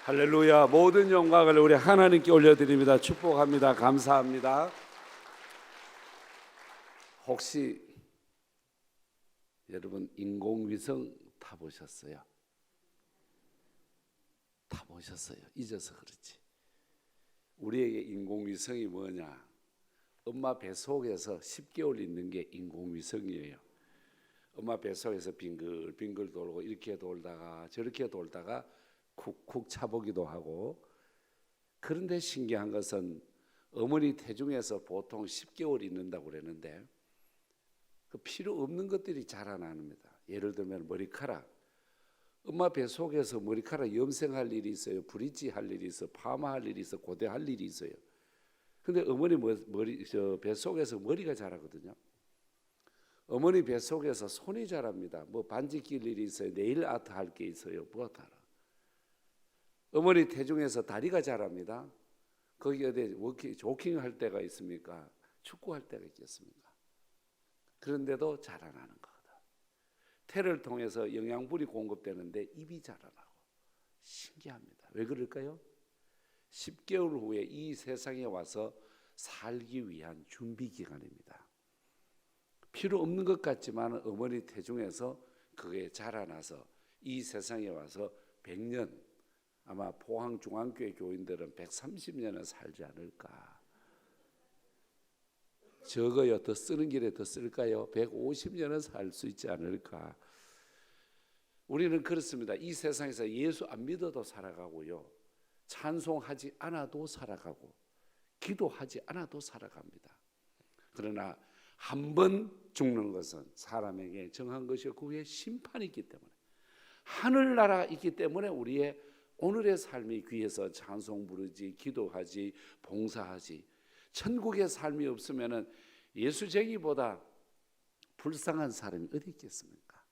할렐루야. 모든 영광을 우리 하나님께 올려드립니다. 축복합니다. 감사합니다. 혹시 여러분 인공위성 타보셨어요? 타보셨어요? 잊어서 그렇지. 우리에게 인공위성이 뭐냐? 엄마 뱃속에서 10개월 있는 게 인공위성이에요. 엄마 뱃속에서 빙글빙글 돌고 이렇게 돌다가 저렇게 돌다가 쿡쿡 차보기도 하고. 그런데 신기한 것은 어머니 태중에서 보통 10개월 있는다고 그랬는데 그 필요 없는 것들이 자라납니다. 예를 들면 머리카락. 엄마 뱃속에서 머리카락 염색할 일이 있어요. 브릿지 할 일이 있어. 파마할 일이 있어. 고데할 일이 있어요. 근데 어머니 뱃속에서 머리가 자라거든요. 어머니 뱃속에서 손이 자랍니다. 뭐 반지 낄 일이 있어요. 네일 아트 할 게 있어요. 뭐 하라. 어머니 태중에서 다리가 자랍니다. 거기 어디 조킹 할 때가 있습니까? 축구할 때가 있겠습니까? 그런데도 자라나는 거거든. 태를 통해서 영양분이 공급되는데 입이 자라나고. 신기합니다. 왜 그럴까요? 10개월 후에 이 세상에 와서 살기 위한 준비 기간입니다. 필요 없는 것 같지만 어머니 태중에서 그게 자라나서 이 세상에 와서 100년, 아마 포항중앙교회 교인들은 130년은 살지 않을까. 적어요. 더 쓰는 길에 더 쓸까요? 150년은 살 수 있지 않을까. 우리는 그렇습니다. 이 세상에서 예수 안 믿어도 살아가고요, 찬송하지 않아도 살아가고 기도하지 않아도 살아갑니다. 그러나 한 번 죽는 것은 사람에게 정한 것이고 그 후에 심판이 있기 때문에, 하늘나라가 있기 때문에 우리의 오늘의 삶이 귀해서 찬송 부르지, 기도하지, 봉사하지. 천국의 삶이 없으면 예수쟁이보다 불쌍한 사람이 어디 있겠습니까?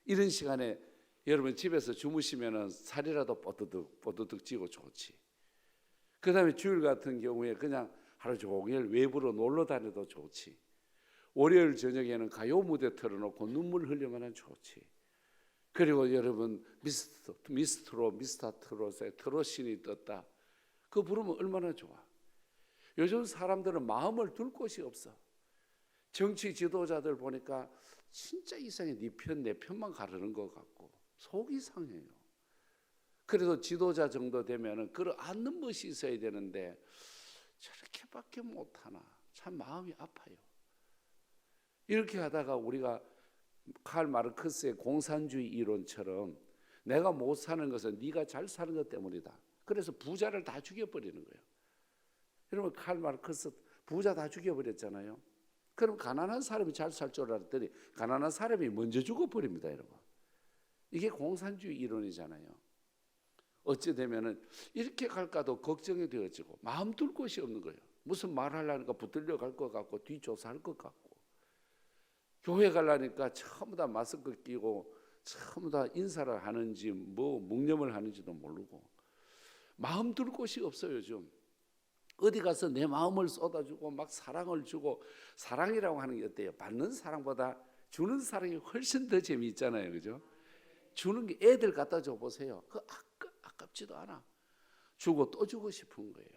이런 시간에 여러분 집에서 주무시면 살이라도 뽀드득 찌고 좋지. 그 다음에 주일 같은 경우에 그냥 하루 종일 외부로 놀러 다녀도 좋지. 월요일 저녁에는 가요 무대 틀어놓고 눈물 흘리면 좋지. 그리고 여러분 미스터트롯에 트롯신이 떴다. 그거 부르면 얼마나 좋아. 요즘 사람들은 마음을 둘 곳이 없어. 정치 지도자들 보니까 진짜 이상해. 네 편 내 편만 가르는 것 같고 속이 상해요. 그래도 지도자 정도 되면은 그걸 안는 것이 있어야 되는데 저렇게밖에 못하나. 참 마음이 아파요. 이렇게 하다가 우리가 칼 마르크스의 공산주의 이론처럼 내가 못 사는 것은 네가 잘 사는 것 때문이다. 그래서 부자를 다 죽여버리는 거예요. 여러분 칼 마르크스 부자 다 죽여버렸잖아요. 그럼 가난한 사람이 잘 살 줄 알았더니 가난한 사람이 먼저 죽어버립니다. 여러분 이게 공산주의 이론이잖아요. 어찌 되면은 이렇게 갈까도 걱정이 되어지고 마음 둘 곳이 없는 거예요. 무슨 말하려니까 붙들려 갈 것 같고 뒷조사할 것 같고, 교회 가려니까 전부 다 마스크 끼고 전부 다 인사를 하는지 뭐 묵념을 하는지도 모르고 마음 둘 곳이 없어요. 요즘 어디 가서 내 마음을 쏟아주고 막 사랑을 주고, 사랑이라고 하는 게 어때요? 받는 사랑보다 주는 사랑이 훨씬 더 재미있잖아요. 그죠? 주는 게 애들 갖다 줘 보세요. 그 아깝지도 않아. 주고 또 주고 싶은 거예요.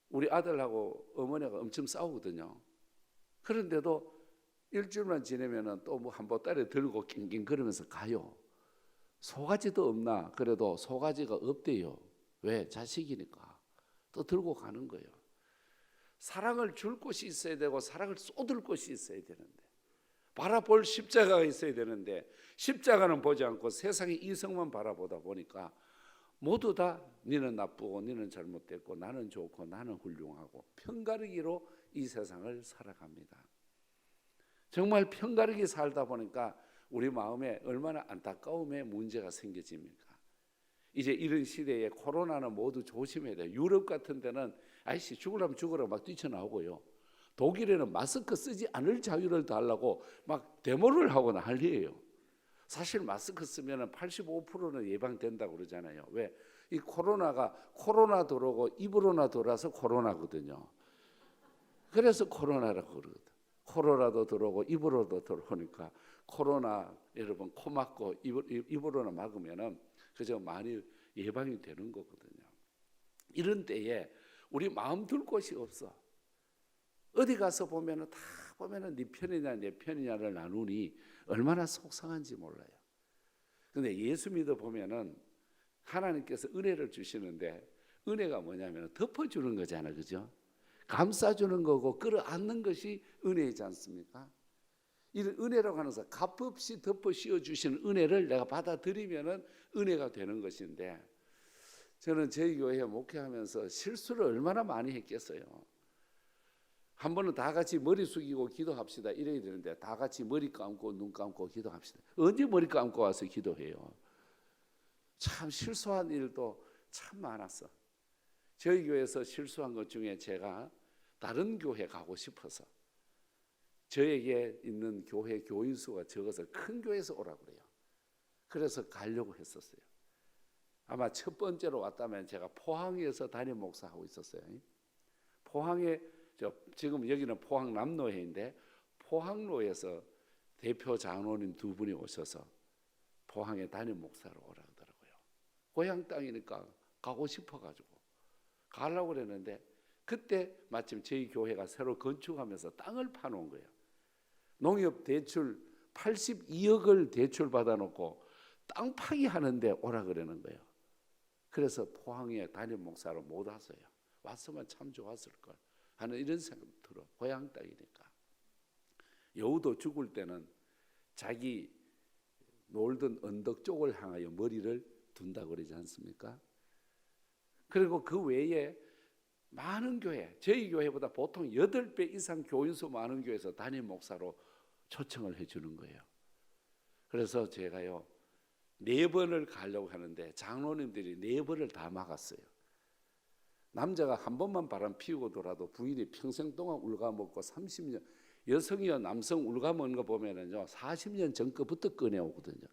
우리 아들하고 어머니가 엄청 싸우거든요. 그런데도 일주일만 지내면은 또 뭐 한 보따리 들고 낑낑거리면서 가요. 소가지도 없나? 그래도 소가지가 없대요. 왜? 자식이니까. 또 들고 가는 거예요. 사랑을 줄 곳이 있어야 되고 사랑을 쏟을 곳이 있어야 되는데, 바라볼 십자가가 있어야 되는데 십자가는 보지 않고 세상의 이성만 바라보다 보니까 모두 다 너는 나쁘고 너는 잘못됐고 나는 좋고 나는 훌륭하고 편가르기로 이 세상을 살아갑니다. 정말 편가르기 살다 보니까 우리 마음에 얼마나 안타까움의 문제가 생겨집니까? 이제 이런 시대에 코로나는 모두 조심해야 돼요. 유럽 같은 데는 아이씨 죽으려면 죽으라 막 뛰쳐나오고요. 독일에는 마스크 쓰지 않을 자유를 달라고 막 데모를 하고 난리예요. 사실 마스크 쓰면 85%는 예방된다고 그러잖아요. 왜? 이 코로나가 코로나 들어오고 입으로나 돌아서 코로나거든요. 그래서 코로나라고 그러거든. 코로나도 들어오고 입으로도 들어오니까 코로나 여러분 코 막고 입으로나 막으면은 그저 많이 예방이 되는 거거든요. 이런 때에 우리 마음 둘 곳이 없어. 어디 가서 보면은 다 보면은 네 편이냐 내 편이냐를 나누니 얼마나 속상한지 몰라요. 근데 예수 믿어 보면은 하나님께서 은혜를 주시는데 은혜가 뭐냐면 덮어주는 거잖아, 그죠? 감싸주는 거고 끌어안는 것이 은혜이지 않습니까? 이런 은혜라고 하는 것은 값없이 덮어 씌워 주시는 은혜를 내가 받아들이면은 은혜가 되는 것인데, 저는 저희 교회에 목회하면서 실수를 얼마나 많이 했겠어요. 한 번은 다 같이 머리 숙이고 기도합시다 이래야 되는데 다 같이 머리 감고 눈 감고 기도합시다. 언제 머리 감고 와서 기도해요? 참 실수한 일도 참 많았어. 저희 교회에서 실수한 것 중에 제가 다른 교회 가고 싶어서 저에게 있는 교회 교인 수가 적어서 큰 교회에서 오라고 그래요. 그래서 가려고 했었어요. 아마 첫 번째로 왔다면 제가 포항에서 담임 목사하고 있었어요. 포항에 지금 여기는 포항 남로회인데 포항로에서 대표 장로님 두 분이 오셔서 포항에 담임 목사로 오라 하더라고요. 고향 땅이니까 가고 싶어가지고 가려고 그랬는데 그때 마침 저희 교회가 새로 건축하면서 땅을 파놓은 거예요. 농협 대출 82억을 대출 받아놓고 땅 파기 하는데 오라 그러는 거예요. 그래서 포항에 담임 목사로 못 왔어요. 왔으면 참 좋았을 걸 하는 이런 생각 들어. 고향 땅이니까. 여우도 죽을 때는 자기 놀던 언덕 쪽을 향하여 머리를 둔다고 그러지 않습니까? 그리고 그 외에 많은 교회, 저희 교회보다 보통 8배 이상 교인수 많은 교회에서 담임 목사로 초청을 해주는 거예요. 그래서 제가요 4번을 가려고 하는데 장로님들이 4번을 다 막았어요. 남자가 한 번만 바람 피우고 돌아도 부인이 평생 동안 울가먹고 30년, 여성이요 남성 울가먹는 거 보면은요 40년 전 거부터 꺼내오거든요.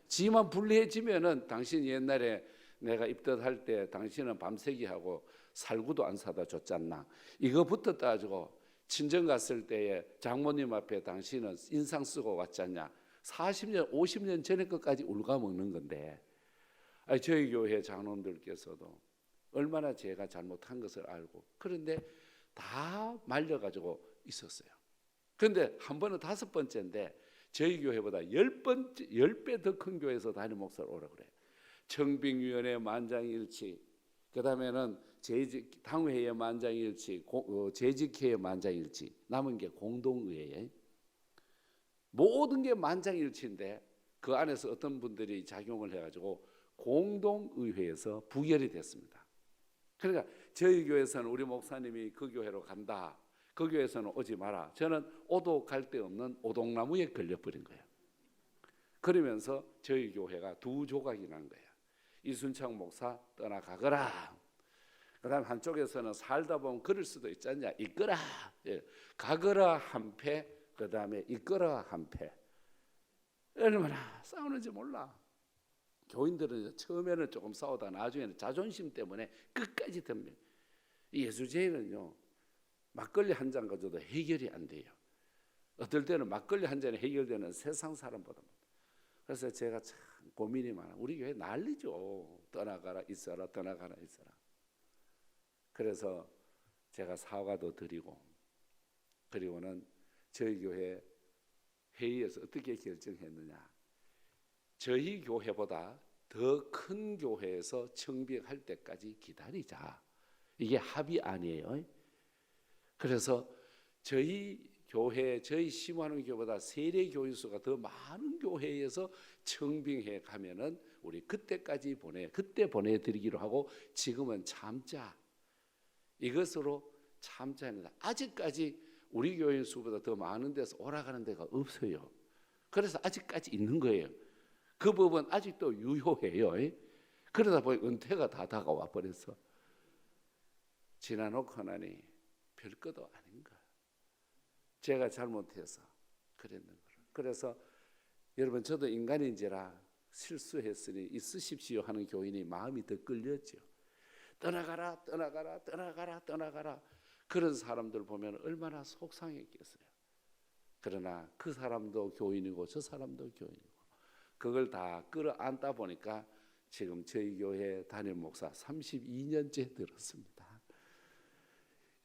지만 불리해지면은 당신 옛날에 내가 입덧할 때 당신은 밤새기 하고 살구도 안 사다 줬잖나, 이거부터 따지고 친정 갔을 때에 장모님 앞에 당신은 인상 쓰고 왔잖냐, 40년 50년 전에 것까지 울가먹는 건데, 저희 교회 장로님들께서도 얼마나 제가 잘못한 것을 알고 그런데 다 말려가지고 있었어요. 그런데 한 번은 5번째인데 저희 교회보다 10배 더 큰 교회에서 담임 목사를 오라 그래요. 청빙위원회 만장일치, 그 다음에는 당회의 만장일치, 재직회의 만장일치, 남은 게 공동의회, 모든 게 만장일치인데 그 안에서 어떤 분들이 작용을 해가지고 공동의회에서 부결이 됐습니다. 그러니까 저희 교회에서는 우리 목사님이 그 교회로 간다, 그 교회에서는 오지 마라. 저는 오도 갈 데 없는 오동나무에 걸려버린 거예요. 그러면서 저희 교회가 2조각이 난 거예요. 이순창 목사 떠나가거라. 그 다음 한쪽에서는 살다 보면 그럴 수도 있지 않냐, 이끌어, 가거라 한패, 그 다음에 이끌어 한패. 얼마나 싸우는지 몰라. 교인들은 처음에는 조금 싸우다가 나중에는 자존심 때문에 끝까지 덤벼요. 예수제는요 막걸리 한 잔 가져도 해결이 안 돼요. 어떨 때는 막걸리 한 잔에 해결되는 세상 사람보다. 그래서 제가 참 고민이 많아. 우리 교회 난리죠. 떠나가라 있어라, 떠나가라 있어라. 그래서 제가 사과도 드리고, 그리고는 저희 교회 회의에서 어떻게 결정했느냐, 저희 교회보다 더 큰 교회에서 청빙할 때까지 기다리자. 이게 합의안이에요. 그래서 저희 교회, 저희 심화하는 교회보다 세례 교인 수가 더 많은 교회에서 청빙해 가면은 우리 그때 보내드리기로 하고, 지금은 참자, 이것으로 참자입니다. 아직까지 우리 교인 수보다 더 많은 데서 오라가는 데가 없어요. 그래서 아직까지 있는 거예요. 그 법은 아직도 유효해요. 그러다 보니 은퇴가 다 다가와 버렸어. 지나놓고 하니 별것도 아닌 거야. 제가 잘못해서 그랬는 거예요. 그래서 여러분, 저도 인간인지라 실수했으니 있으십시오 하는 교인이 마음이 더 끌렸죠. 떠나가라, 떠나가라, 떠나가라, 떠나가라. 그런 사람들 보면 얼마나 속상했겠어요. 그러나 그 사람도 교인이고 저 사람도 교인이고 그걸 다 끌어안다 보니까 지금 저희 교회 담임 목사 32년째 들었습니다.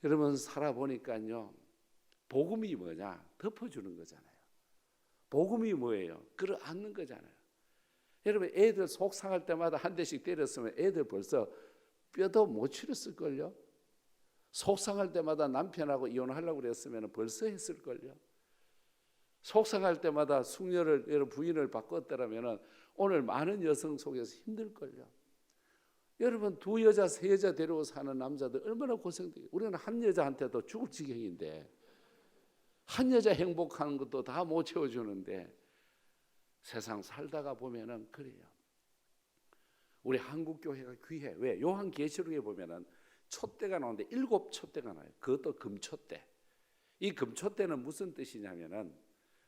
여러분 살아보니까요, 복음이 뭐냐? 덮어주는 거잖아요. 복음이 뭐예요? 끌어안는 거잖아요. 여러분 애들 속상할 때마다 한 대씩 때렸으면 애들 벌써 뼈도 못 치렀을걸요. 속상할 때마다 남편하고 이혼하려고 그랬으면 벌써 했을걸요. 속상할 때마다 숙녀를, 여러분 부인을 바꿨더라면 오늘 많은 여성 속에서 힘들걸요. 여러분 두 여자 세 여자 데리고 사는 남자들 얼마나 고생돼요. 우리는 한 여자한테도 죽을 지경인데, 한 여자 행복하는 것도 다 못 채워주는데, 세상 살다가 보면은 그래요. 우리 한국 교회가 귀해. 왜? 요한계시록에 보면은 촛대가 나오는데 7 촛대가 나요. 그것도 금촛대. 이 금촛대는 무슨 뜻이냐면은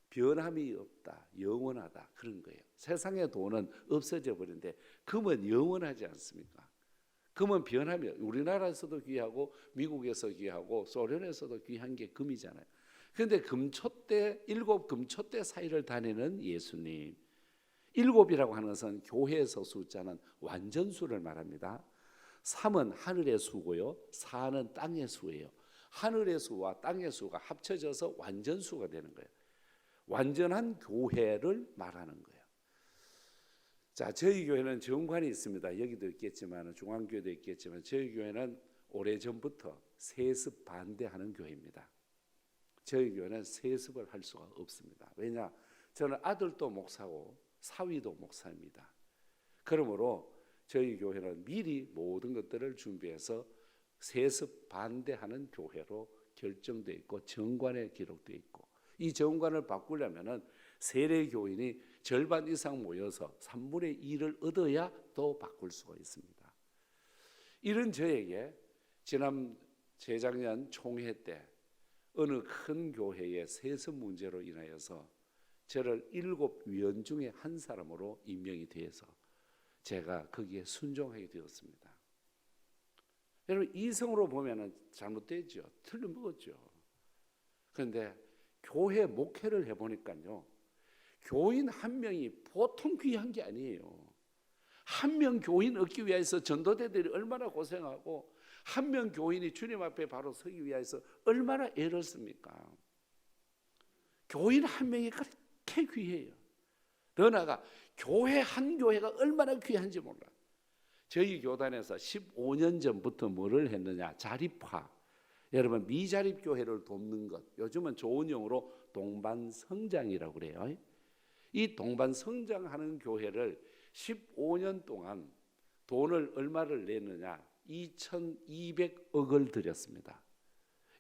변함이 없다, 영원하다, 그런 거예요. 세상의 돈은 없어져 버리는데 금은 영원하지 않습니까? 금은 변함이, 우리나라에서도 귀하고 미국에서 귀하고 소련에서도 귀한 게 금이잖아요. 그런데 금촛대, 7 금촛대 사이를 다니는 예수님, 7이라고 하는 것은 교회에서 숫자는 완전수를 말합니다. 3은 하늘의 수고요, 4는 땅의 수예요. 하늘의 수와 땅의 수가 합쳐져서 완전수가 되는 거예요. 완전한 교회를 말하는 거예요. 자, 저희 교회는 정관이 있습니다. 여기도 있겠지만, 중앙교회도 있겠지만, 저희 교회는 오래전부터 세습 반대하는 교회입니다. 저희 교회는 세습을 할 수가 없습니다. 왜냐? 저는 아들도 목사고 사위도 목사입니다. 그러므로 저희 교회는 미리 모든 것들을 준비해서 세습 반대하는 교회로 결정되어 있고 정관에 기록되어 있고, 이 정관을 바꾸려면 세례 교인이 절반 이상 모여서 3분의 2를 얻어야 또 바꿀 수가 있습니다. 이런 저에게 지난 재작년 총회 때 어느 큰 교회의 세습 문제로 인하여서 저를 7 위원 중에 한 사람으로 임명이 되어서 제가 거기에 순종하게 되었습니다. 여러분 이성으로 보면 잘못되죠. 틀려먹었죠. 그런데 교회 목회를 해보니까요, 교인 한 명이 보통 귀한 게 아니에요. 한 명 교인 얻기 위해서 전도대들이 얼마나 고생하고, 한 명 교인이 주님 앞에 바로 서기 위해서 얼마나 애를 씁니까? 교인 한 명이 그렇게 귀해요. 더 나아가 교회 한 교회가 얼마나 귀한지 몰라. 저희 교단에서 15년 전부터 뭐를 했느냐, 자립화. 여러분 미자립 교회를 돕는 것, 요즘은 좋은 용어로 동반성장이라고 그래요. 이 동반성장하는 교회를 15년 동안 돈을 얼마를 냈느냐, 2,200억을 들였습니다.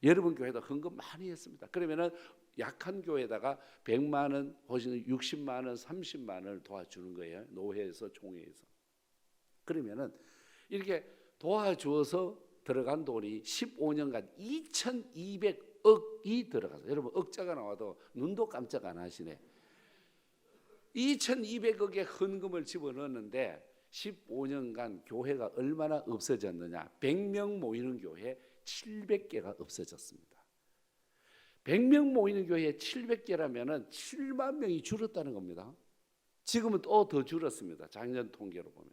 여러분 교회도 헌금 많이 했습니다. 그러면은 약한 교회에다가 100만 원, 혹은 60만 원, 30만 원을 도와주는 거예요. 노회에서 총회에서. 그러면은 이렇게 도와주어서 들어간 돈이 15년간 2,200억이 들어가서, 여러분 억자가 나와도 눈도 깜짝 안 하시네. 2,200억의 헌금을 집어넣었는데 15년간 교회가 얼마나 없어졌느냐, 100명 모이는 교회 700개가 없어졌습니다. 100명 모이는 교회 700개라면 7만 명이 줄었다는 겁니다. 지금은 또 더 줄었습니다. 작년 통계로 보면.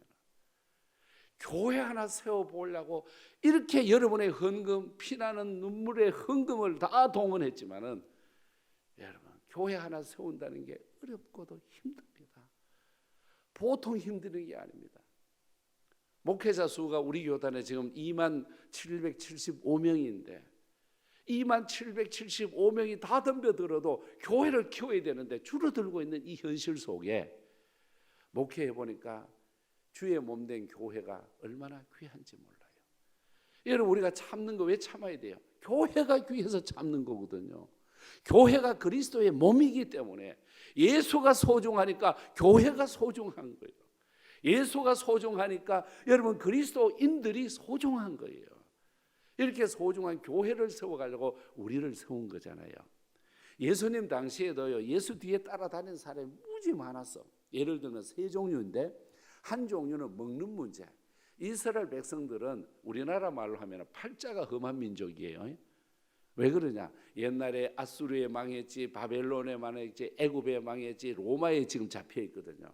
교회 하나 세워보려고 이렇게 여러분의 헌금, 피나는 눈물의 헌금을 다 동원했지만은, 여러분 교회 하나 세운다는 게 어렵고도 힘듭니다. 보통 힘드는 게 아닙니다. 목회자 수가 우리 교단에 지금 2775명인데 2775명이 다 덤벼들어도 교회를 키워야 되는데 줄어들고 있는 이 현실 속에 목회해 보니까 주의 몸된 교회가 얼마나 귀한지 몰라요. 여러분 우리가 참는 거 왜 참아야 돼요? 교회가 귀해서 참는 거거든요. 교회가 그리스도의 몸이기 때문에, 예수가 소중하니까 교회가 소중한 거예요. 예수가 소중하니까 여러분 그리스도인들이 소중한 거예요. 이렇게 소중한 교회를 세워가려고 우리를 세운 거잖아요. 예수님 당시에도요, 예수 뒤에 따라다니는 사람이 무지 많았어. 예를 들면 세 종류인데, 한 종류는 먹는 문제. 이스라엘 백성들은 우리나라 말로 하면 팔자가 험한 민족이에요. 왜 그러냐? 옛날에 아수르에 망했지, 바벨론에 망했지, 애굽에 망했지, 로마에 지금 잡혀 있거든요.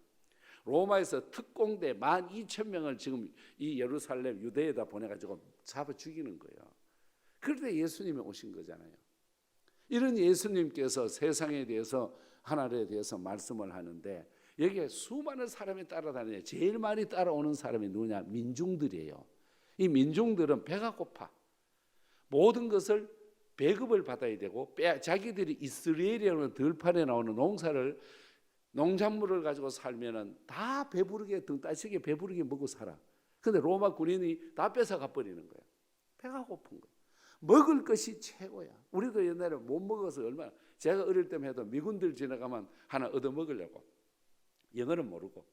로마에서 특공대 12,000명을 지금 이 예루살렘 유대에다 보내가지고 잡아 죽이는 거예요. 그런데 예수님이 오신 거잖아요. 이런 예수님께서 세상에 대해서 하나님에 대해서 말씀을 하는데 여기에 수많은 사람이 따라다니는 제일 많이 따라오는 사람이 누구냐? 민중들이에요. 이 민중들은 배가 고파. 모든 것을 배급을 받아야 되고 자기들이 이스라엘이라는 들판에 나오는 농작물을 가지고 살면은 다 배부르게 등 따시게 배부르게 먹고 살아. 근데 로마 군인이 다 뺏어가 버리는 거야. 배가 고픈 거야. 먹을 것이 최고야. 우리도 옛날에 못 먹어서 얼마나, 제가 어릴 때만 해도 미군들 지나가면 하나 얻어 먹으려고, 영어는 모르고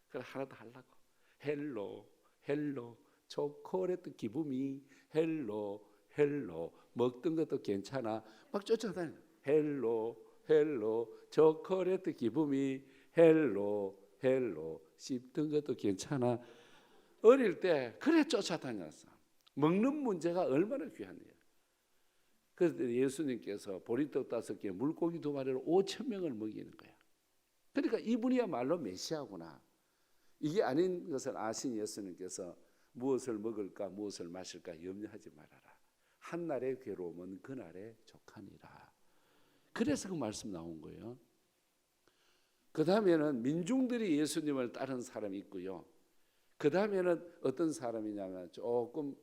그래 하나 더 하려고, 헬로 초콜릿 기분이 헬로 먹던 것도 괜찮아 막 쫓아다니는, 헬로 초콜릿 기분이 헬로 씹던 것도 괜찮아. 어릴 때 그래 쫓아다녔어. 먹는 문제가 얼마나 귀한데요. 그래서 예수님께서 보리떡 5개 물고기 2마리로 5,000명을 먹이는 거야. 그러니까 이분이야말로 메시아구나. 이게 아닌 것을 아신 예수님께서 무엇을 먹을까 무엇을 마실까 염려하지 말아라. 한날의 괴로움은 그날의 족하니라. 그래서 그 말씀 나온 거예요. 그 다음에는 민중들이 예수님을 따른 사람이 있고요. 그 다음에는 어떤 사람이냐면 조금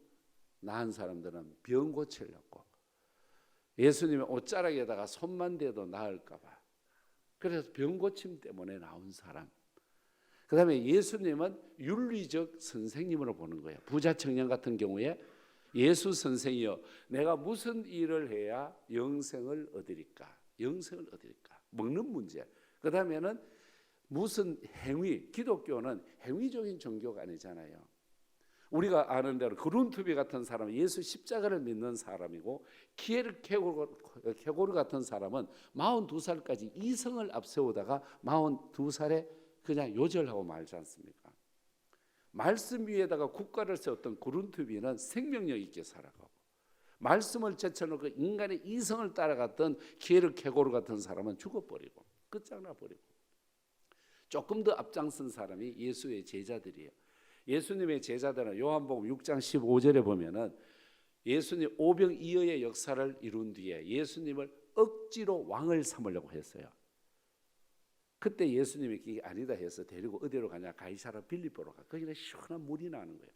나은 사람들은 병 고치려고 예수님의 옷자락에다가 손만 대도 나을까 봐, 그래서 병 고침 때문에 나온 사람. 그 다음에 예수님은 윤리적 선생님으로 보는 거예요. 부자 청년 같은 경우에 예수 선생이여 내가 무슨 일을 해야 영생을 얻으리까? 먹는 문제. 그 다음에는 무슨 행위, 기독교는 행위적인 종교가 아니잖아요. 우리가 아는 대로 그룬투비 같은 사람은 예수 십자가를 믿는 사람이고, 키에르케고르 같은 사람은 42살까지 이성을 앞세우다가 42살에 그냥 요절하고 말지 않습니까? 말씀 위에다가 국가를 세웠던 그룬투비는 생명력 있게 살아가고, 말씀을 제쳐놓고 인간의 이성을 따라갔던 키에르케고르 같은 사람은 죽어버리고 끝장나 버리고, 조금 더 앞장선 사람이 예수의 제자들이에요. 예수님의 제자들은 요한복음 6장 15절에 보면은 예수님 오병이어의 역사를 이룬 뒤에 예수님을 억지로 왕을 삼으려고 했어요. 그때 예수님이 그게 아니다 해서 데리고 어디로 가냐? 가이사랴 빌립보로 가. 거기는 시원한 물이 나는 거예요.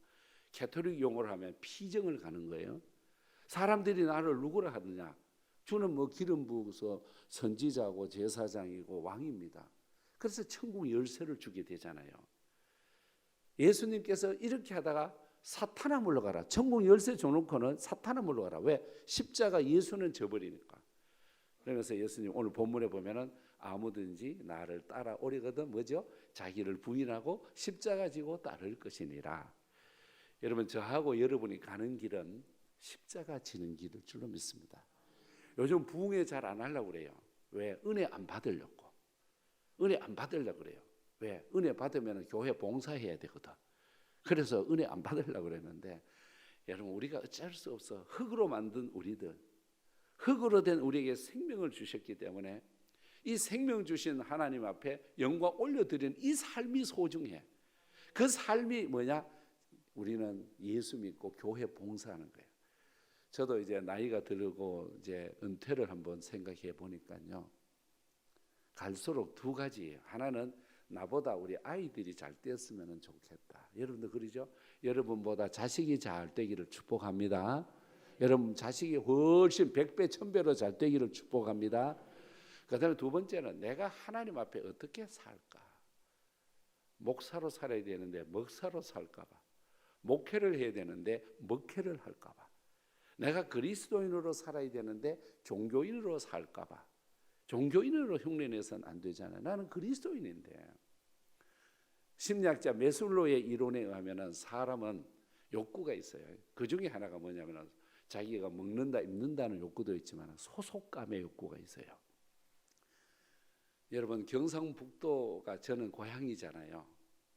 캐토릭 용어로 하면 피정을 가는 거예요. 사람들이 나를 누구라 하느냐? 주는 뭐 기름 부어서 선지자고 제사장이고 왕입니다. 그래서 천국 열쇠를 주게 되잖아요. 예수님께서 이렇게 하다가 사탄아 물러가라. 천국 열쇠 줘놓고는 사탄아 물러가라. 왜? 십자가 예수는 져버리니까. 그러면서 예수님 오늘 본문에 보면은 아무든지 나를 따라오려거든 뭐죠? 자기를 부인하고 십자가 지고 따를 것이니라. 여러분, 저하고 여러분이 가는 길은 십자가 지는 길일 줄로 믿습니다. 요즘 부흥회 잘 안 하려고 그래요. 왜? 은혜 안 받으려고. 은혜 안 받으려고 그래요. 왜? 은혜 받으면 교회 봉사해야 되거든. 그래서 은혜 안 받으려고 그랬는데, 여러분, 우리가 어쩔 수 없어. 흙으로 만든 우리들, 흙으로 된 우리에게 생명을 주셨기 때문에 이 생명 주신 하나님 앞에 영광 올려드리는 이 삶이 소중해. 그 삶이 뭐냐? 우리는 예수 믿고 교회 봉사하는 거예요. 저도 이제 나이가 들고 이제 은퇴를 한번 생각해 보니까요, 갈수록 두 가지예요. 하나는 나보다 우리 아이들이 잘 됐으면 좋겠다. 여러분도 그러죠? 여러분보다 자식이 잘 되기를 축복합니다. 여러분 자식이 훨씬 100배 1000배로 잘 되기를 축복합니다. 그 다음에 두 번째는 내가 하나님 앞에 어떻게 살까? 목사로 살아야 되는데 먹사로 살까 봐, 목회를 해야 되는데 먹회를 할까 봐, 내가 그리스도인으로 살아야 되는데 종교인으로 살까 봐. 종교인으로 흉내내서는 안 되잖아요. 나는 그리스도인인데. 심리학자 메슬로의 이론에 의하면 사람은 욕구가 있어요. 그 중에 하나가 뭐냐면 자기가 먹는다 입는다는 욕구도 있지만 소속감의 욕구가 있어요. 여러분, 경상북도가 저는 고향이잖아요.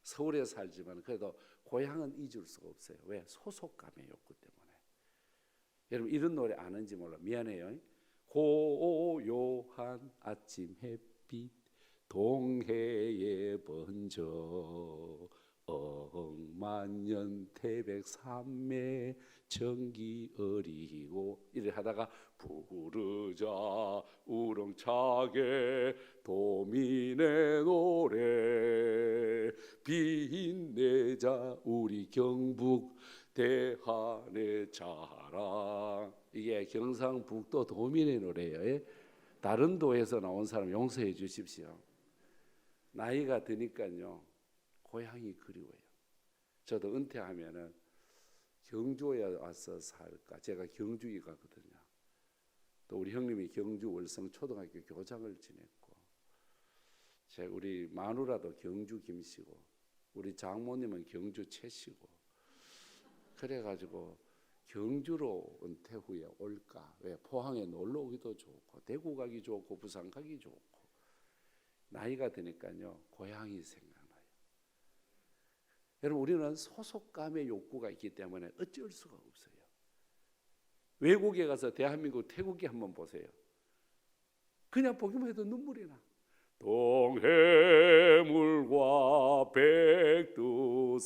서울에 살지만 그래도 고향은 잊을 수가 없어요. 왜? 소속감의 욕구 때문에. 여러분, 이런 노래 아는지 몰라. 미안해요. 고요한 아침 햇빛 동해에 번져 억만년 태백산맥 정기 어리고 이래 하다가 부르자 우렁차게 도민의 노래 빛내자 우리 경북 대한의 자랑. 이게 경상북도 도민의 노래예요. 다른 도에서 나온 사람 용서해 주십시오. 나이가 드니까요 고향이 그리워요. 저도 은퇴하면은 경주에 와서 살까. 제가 경주이가거든요. 또 우리 형님이 경주 월성 초등학교 교장을 지냈고, 우리 마누라도 경주 김씨고, 우리 장모님은 경주 최씨고, 그래가지고 경주로 은퇴 후에 올까. 왜? 포항에 놀러 오기도 좋고, 대구 가기 좋고, 부산 가기 좋고. 나이가 드니까요 고향이 생각나요. 여러분, 우리는 소속감의 욕구가 있기 때문에 어쩔 수가 없어요. 외국에 가서 대한민국 태국에 한번 보세요. 그냥 보기만 해도 눈물이 나. 동해물과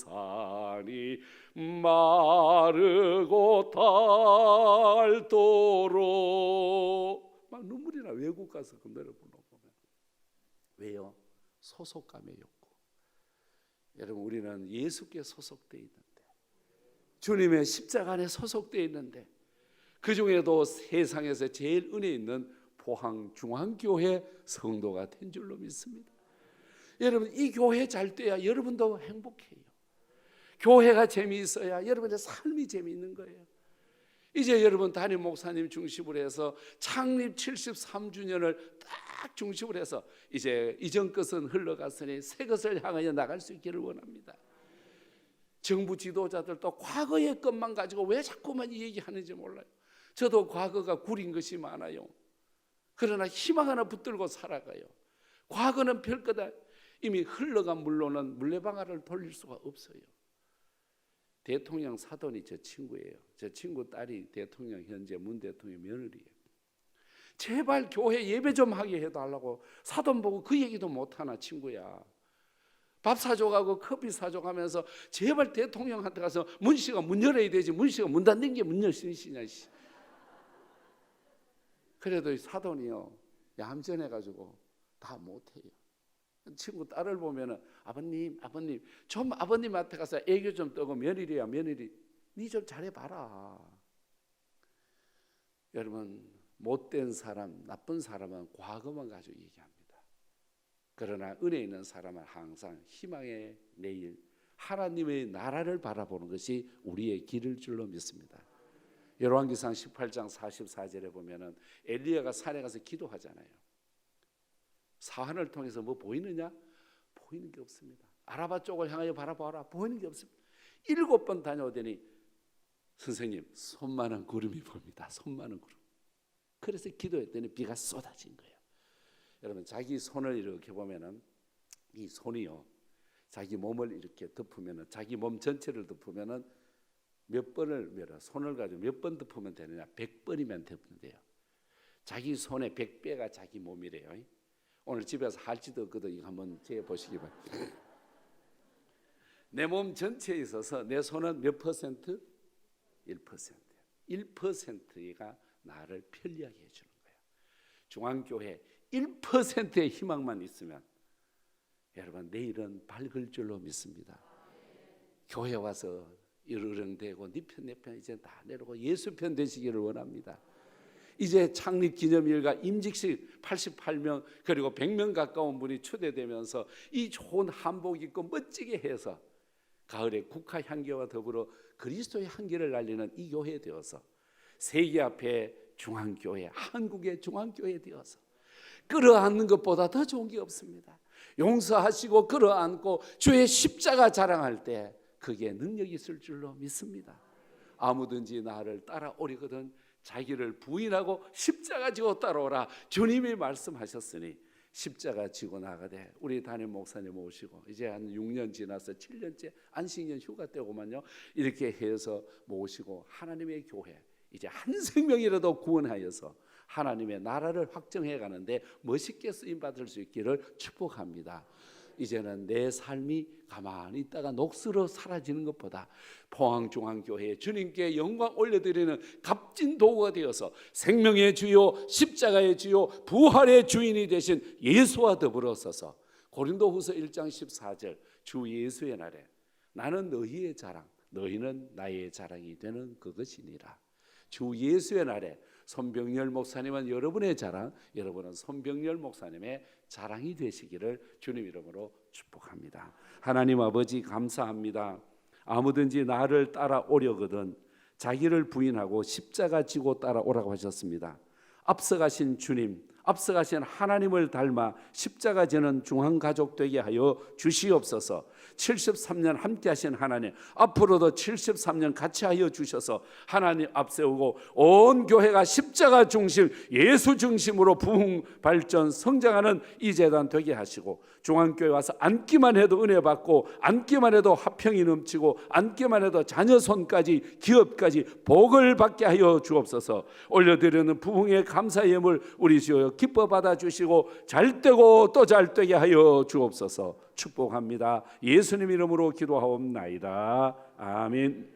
백두산이 마르고 닳도록 막 눈물이 나. 외국 가서 그 노래 불러보면. 왜요? 소속감의 욕구. 여러분, 우리는 예수께 소속되어 있는데, 주님의 십자가 안에 소속되어 있는데, 그 중에도 세상에서 제일 은혜 있는 포항 중앙교회 성도가 된 줄로 믿습니다. 여러분, 이 교회 잘 돼야 여러분도 행복해요. 교회가 재미있어야 여러분의 삶이 재미있는 거예요. 이제 여러분 담임 목사님 중심으로 해서 창립 73주년을 딱 중심으로 해서 이제 이전 것은 흘러갔으니 새 것을 향하여 나갈 수 있기를 원합니다. 정부 지도자들도 과거의 것만 가지고 왜 자꾸만 이 얘기하는지 몰라요. 저도 과거가 구린 것이 많아요. 그러나 희망 하나 붙들고 살아가요. 과거는 별거다. 이미 흘러간 물로는 물레방아를 돌릴 수가 없어요. 대통령 사돈이 제 친구예요. 제 친구 딸이 대통령, 현재 문 대통령 며느리예요. 제발 교회 예배 좀 하게 해달라고 사돈 보고 그 얘기도 못하나 친구야. 밥 사줘가고 커피 사줘가면서 제발 대통령한테 가서 문씨가 문 열어야 되지, 문씨가 문 닫는 게 문 열 수 있으냐. 그래도 사돈이요 얌전해가지고 다 못해요. 친구 딸을 보면은 아버님 좀 아버님한테 가서 애교 좀 떠고 며느리야 며느리 니 좀 잘해봐라. 여러분, 못된 사람, 나쁜 사람은 과거만 가지고 얘기합니다. 그러나 은혜 있는 사람은 항상 희망의 내일, 하나님의 나라를 바라보는 것이 우리의 길일 줄로 믿습니다. 열왕기상 18장 44절에 보면은 엘리야가 산에 가서 기도하잖아요. 사한을 통해서 뭐 보이느냐? 보이는 게 없습니다. 아라바 쪽을 향하여 바라봐라. 보이는 게 없습니다. 7번 다녀오더니 선생님, 손만한 구름이 보입니다. 손만한 구름. 그래서 기도했더니 비가 쏟아진 거예요. 여러분, 자기 손을 이렇게 보면은 이 손이요, 자기 몸을 이렇게 덮으면은, 자기 몸 전체를 덮으면은 몇 번을 손을 가지고 몇 번 덮으면 되느냐? 100번이면 덮는데요. 자기 손의 100배가 자기 몸이래요. 오늘 집에서 할지도 없거든. 이거 한번 재 보시기 바랍니다. 내 몸 전체에 있어서 내 손은 몇 퍼센트? 1%. 1%가 나를 편리하게 해주는 거예요. 중앙교회 1%의 희망만 있으면 여러분 내일은 밝을 줄로 믿습니다. 교회 와서 이르렁대고 네 편 내 편 이제 다 내려고 예수 편 되시기를 원합니다. 이제 창립 기념일과 임직식 88명 그리고 100명 가까운 분이 초대되면서 이 좋은 한복 입고 멋지게 해서 가을에 국화 향기와 더불어 그리스도의 향기를 날리는 이 교회 되어서 세계 앞에 중앙교회, 한국의 중앙교회 되어서 끌어안는 것보다 더 좋은 게 없습니다. 용서하시고 끌어안고 주의 십자가 자랑할 때 그게 능력이 있을 줄로 믿습니다. 아무든지 나를 따라오리거든 자기를 부인하고 십자가 지고 따라오라. 주님이 말씀하셨으니 십자가 지고 나가되 우리 담임 목사님 모시고 이제 한 6년 지나서 7년째 안식년 휴가 때고만요 이렇게 해서 모시고 하나님의 교회 이제 한 생명이라도 구원하여서 하나님의 나라를 확정해 가는데 멋있게 쓰임 받을 수 있기를 축복합니다. 이제는 내 삶이 가만히 있다가 녹슬어 사라지는 것보다 포항중앙교회에 주님께 영광 올려드리는 값진 도구가 되어서 생명의 주요 십자가의 주요 부활의 주인이 되신 예수와 더불어서서 고린도후서 1장 14절 주 예수의 날에 나는 너희의 자랑 너희는 나의 자랑이 되는 그것이니라. 주 예수의 날에 손병렬 목사님은 여러분의 자랑, 여러분은 손병렬 목사님의 자랑이 되시기를 주님 이름으로 축복합니다. 하나님 아버지 감사합니다. 아무든지 나를 따라오려거든 자기를 부인하고 십자가 지고 따라오라고 하셨습니다. 앞서가신 주님, 앞서가신 하나님을 닮아 십자가 지는 중앙가족 되게 하여 주시옵소서. 73년 함께 하신 하나님, 앞으로도 73년 같이 하여 주셔서 하나님 앞세우고 온 교회가 십자가 중심, 예수 중심으로 부흥 발전 성장하는 이 재단 되게 하시고 중앙교회 와서 앉기만 해도 은혜 받고 앉기만 해도 화평이 넘치고 앉기만 해도 자녀 손까지 기업까지 복을 받게 하여 주옵소서. 올려드리는 부흥의 감사 예물 우리 주여 기뻐 받아 주시고 잘되고 또 잘되게 하여 주옵소서. 축복합니다. 예수님 이름으로 기도하옵나이다. 아멘.